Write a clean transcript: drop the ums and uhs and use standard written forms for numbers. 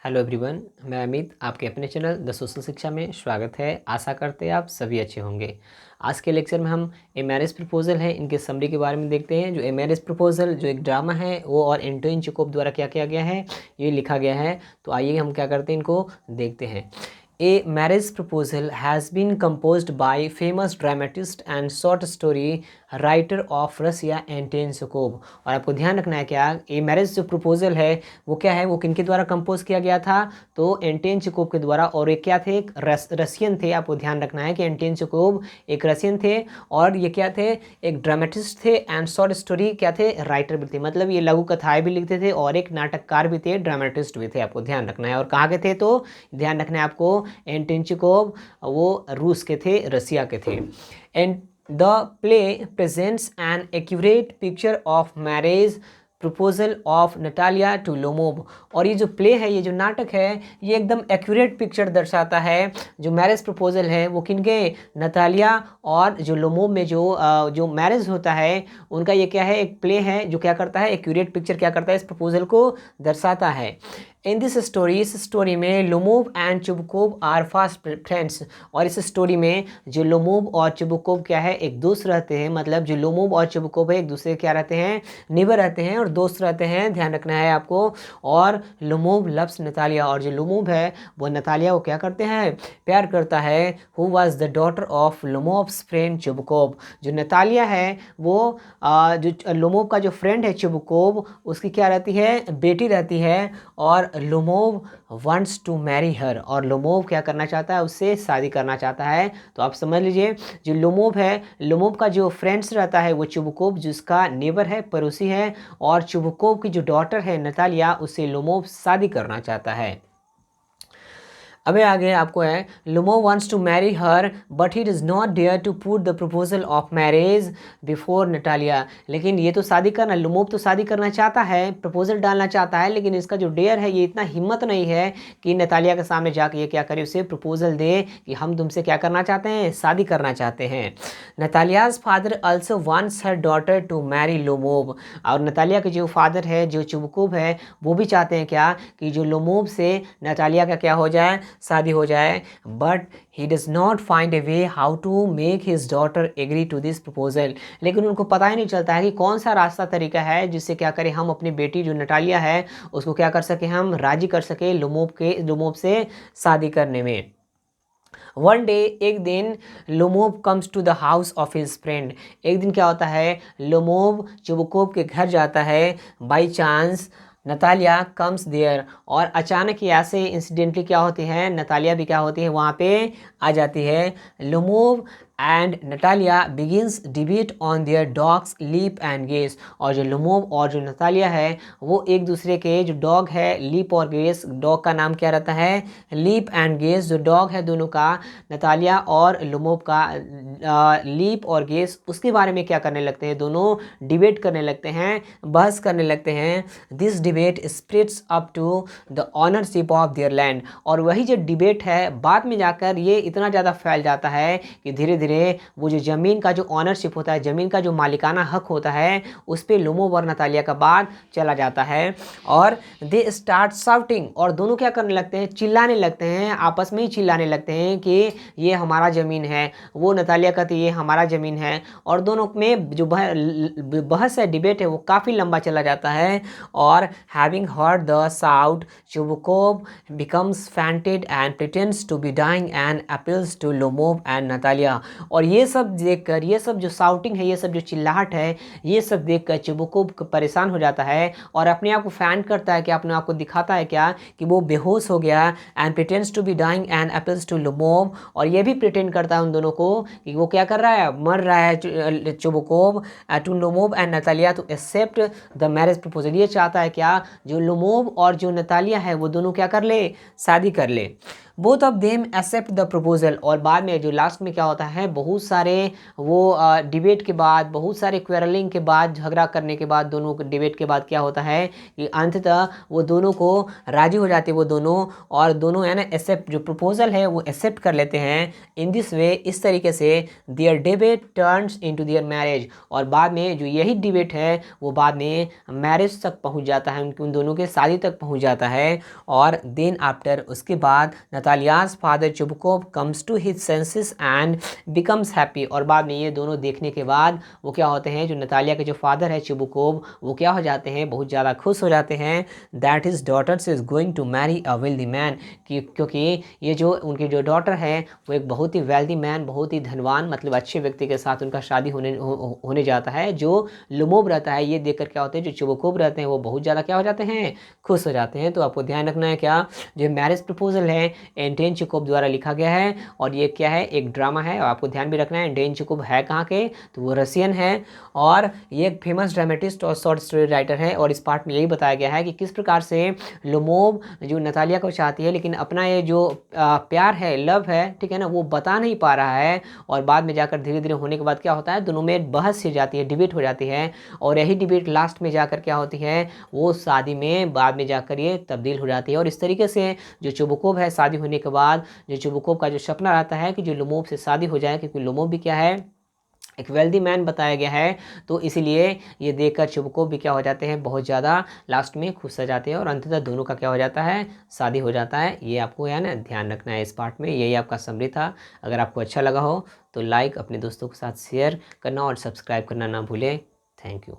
Hello everyone, मैं अमित आपके अपने चैनल द सोशल शिक्षा में स्वागत है। आशा करते हैं आप सभी अच्छे होंगे। आज के लेक्चर में हम ए मैरिज प्रपोजल है इनके समरी के बारे में देखते हैं। जो ए मैरिज प्रपोजल जो एक ड्रामा है वो और एंटोइन चेखोव द्वारा क्या किया गया है, ये लिखा गया है। तो आइए हम क्या करते हैं, इनको देखते हैं। A marriage proposal has been composed by famous dramatist and short story writer of Russia Antoine Chekhov. और आपको ध्यान रखना है क्या, ए मैरिज जो प्रपोजल है वो क्या है, वो किनके द्वारा कंपोज किया गया था, तो एंटोइन चेखोव के द्वारा। और ये क्या थे, एक रसियन थे। आपको ध्यान रखना है कि एंटोइन चेखोव एक रसियन थे और ये क्या थे, एक ड्रामेटिस्ट थे एंड शॉर्ट स्टोरी क्या थे, राइटर भी थे। मतलब ये लघु कथाएं भी लिखते थे और एक नाटककार भी थे, ड्रामेटिस्ट भी थे। आपको ध्यान रखना है। और कहाँ के थे, तो ध्यान रखना है आपको, एंटोइन चेखोव वो रूस के थे, रसिया के थे। And The play presents an accurate picture of marriage proposal of Natalia to Lomov. और ये जो प्ले है, ये जो नाटक है, ये एकदम एक्यूरेट पिक्चर दर्शाता है जो मैरिज प्रपोजल है वो किनके, नतालिया और जो लोमोव में जो मैरिज होता है उनका। ये क्या है, एक प्ले है जो क्या करता है, एक्यूरेट पिक्चर क्या करता है, इस प्रपोजल को दर्शाता है। इन दिस स्टोरी, इस स्टोरी में Lomov and Chubukov are fast friends. और इस स्टोरी में जो लोमोव और चुबकोव क्या है, एक दोस्त रहते हैं। मतलब जो लोमोव और चुबकोव है एक दूसरे क्या रहते हैं, नेबर रहते हैं और दोस्त रहते हैं। ध्यान रखना है आपको। और लोमोव लव्स नतालिया, और जो लोमोव है वो नतालिया को क्या करते हैं, प्यार करता है। Who was the daughter of Lomov's friend Chubukov. जो नतालिया है वो जो लोमोव का जो फ्रेंड है चुबकोव, उसकी क्या रहती है, बेटी रहती है। और Lomov wants to marry her, और लोमोव क्या करना चाहता है, उससे शादी करना चाहता है। तो आप समझ लीजिए, जो लोमोव है, लोमोव का जो फ्रेंड्स रहता है वो चुबकोव जिसका नेबर है, पड़ोसी है। और चुबकोव की जो डॉटर है नतालिया, उससे लोमोव शादी करना चाहता है। अबे आगे आपको है, Lomov wants to marry her but he does not dare to put the proposal of marriage before Natalia. लेकिन ये तो शादी करना, लोमोव तो शादी करना चाहता है, प्रपोजल डालना चाहता है, लेकिन इसका जो डेयर है, ये इतना हिम्मत नहीं है कि नतालिया के सामने जाके ये क्या करे, उसे प्रपोजल दे कि हम तुमसे क्या करना चाहते हैं, शादी करना चाहते हैं। Natalia's father also wants her daughter to marry Lomov. और नतालिया के जो फादर है, जो चुबकोव है, वो भी चाहते हैं क्या, कि जो लोमोव से नतालिया का क्या हो जाए, शादी हो जाए। But he does not find a way how to make his daughter agree to this proposal. लेकिन उनको पता ही नहीं चलता है कि कौन सा रास्ता तरीका है जिससे क्या करें, हम अपनी बेटी जो नटालिया है उसको क्या कर सके, हम राजी कर सके लोमोव से शादी करने में। वन डे, एक दिन, Lomov comes to the house of his friend. एक दिन क्या होता है, लोमोव चुबकोव के घर जाता है। By chance Natalia comes there, और अचानक ही ऐसे इंसिडेंटली क्या होती है, नतालिया भी क्या होती है, वहाँ पे आ जाती है। Lomov and Natalia begins debate on their dogs leap and guess. और जो लोमोव और जो नतालिया है वो एक दूसरे के जो डॉग है लीप और गेस, डॉग का नाम क्या रहता है, लीप एंड गेस। जो डॉग है दोनों का, नतालिया और लोमोव का, लीप और गेस, उसके बारे में क्या करने लगते हैं, दोनों डिबेट करने लगते हैं, बहस करने लगते हैं। This debate spreads up to the ownership of their land. और वही जो डिबेट है बाद में जाकर ये इतना ज़्यादा फैल जाता है कि धीरे धीरे वो जो ज़मीन का जो ऑनरशिप होता है, ज़मीन का जो मालिकाना हक होता है, उस पर लोमोव और नतालिया का बात चला जाता है। और दे स्टार्ट शाउटिंग, और दोनों क्या करने लगते हैं, चिल्लाने लगते हैं, आपस में ही चिल्लाने लगते हैं कि ये हमारा ज़मीन है। वो नतालिया कहती है ये हमारा ज़मीन है। और दोनों में जो बहस है, डिबेट है, वो काफ़ी लंबा चला जाता है। और having heard the shout, Chubukov becomes fainted and pretends to be dying and appeals to Lomov and Natalia. और ये सब देखकर, ये सब जो साउटिंग है, ये सब जो चिल्लाहट है, ये सब देखकर चुबकोव परेशान हो जाता है और अपने आप को फैंट करता है, कि अपने आप को दिखाता है क्या, कि वो बेहोश हो गया। And pretends to be dying and appeals to Lomov, और ये भी प्रिटेंड करता है उन दोनों को कि वो क्या कर रहा है, मर रहा है Chubukov, to Lomov and Natalia to accept the marriage proposal. ये चाहता है क्या, जो लोमोव और जो नतालिया है वो दोनों क्या कर ले, शादी कर ले। Both of them accept the proposal. और बाद में जो लास्ट में क्या होता है, बहुत सारे वो डिबेट के बाद, बहुत सारे क्वेरलिंग के बाद, झगड़ा करने के बाद, दोनों डिबेट के बाद क्या होता है कि अंततः वो दोनों को राजी हो जाते हैं वो दोनों, और दोनों है ना एक्सेप्ट, जो प्रपोजल है वो एक्सेप्ट कर लेते हैं। इन दिस वे, इस तरीके से their debate turns into their marriage. और बाद में जो यही डिबेट है वो बाद में मैरिज तक पहुंच जाता है, उन दोनों के शादी तक पहुंच जाता है। और देन आफ्टर, उसके बाद Natalia's father Chubukov comes to his senses and becomes happy. और बाद में ये दोनों देखने के बाद वो क्या होते हैं, जो नतालिया के जो फादर है चुबकोव, वो क्या हो जाते हैं, बहुत ज़्यादा खुश हो जाते हैं that his daughters is going to marry a wealthy man, क्योंकि ये जो उनकी जो डॉटर है वो एक बहुत ही वेल्दी मैन, बहुत ही धनवान, मतलब अच्छे व्यक्ति के साथ उनका शादी होने जाता है। जो लुमोव रहता है, ये देखकर क्या होते हैं, जो चुबकोव रहते हैं वो बहुत ज़्यादा क्या हो जाते हैं, खुश हो जाते हैं। तो आपको ध्यान रखना है क्या, जो मैरिज प्रपोजल है एंटोन चेखोव द्वारा लिखा गया है, और ये क्या है, एक ड्रामा है। और आपको ध्यान भी रखना है एंटोन चेखोव है कहाँ के, तो वो रशियन है, और ये एक फेमस ड्रामेटिस्ट और शॉर्ट स्टोरी राइटर है। और इस पार्ट में यही बताया गया है कि किस प्रकार से लुमोव जो नतालिया को चाहती है, लेकिन अपना ये जो प्यार है, लव है, ठीक है ना, वो बता नहीं पा रहा है। और बाद में जाकर धीरे धीरे होने के बाद क्या होता है, दोनों में बहस हो जाती है, डिबेट हो जाती है। और यही डिबेट लास्ट में जाकर क्या होती है, वो शादी में बाद में जाकर ये तब्दील हो जाती है। और इस तरीके से जो चुबकोव है, शादी होने के बाद जो चुबकोव का जो सपना रहता है कि जो लुमोव से शादी हो जाए, क्योंकि लुमोव भी क्या है, एक वेल्दी मैन बताया गया है। तो इसलिए ये देखकर चुबकोव भी क्या हो जाते हैं, बहुत ज़्यादा लास्ट में खुश हो जाते हैं, और अंततः दोनों का क्या हो जाता है, शादी हो जाता है। ये आपको है ना ध्यान रखना है इस पार्ट में। यही आपका समरी था। अगर आपको अच्छा लगा हो तो लाइक, अपने दोस्तों के साथ शेयर करना और सब्सक्राइब करना ना भूलें। Thank you.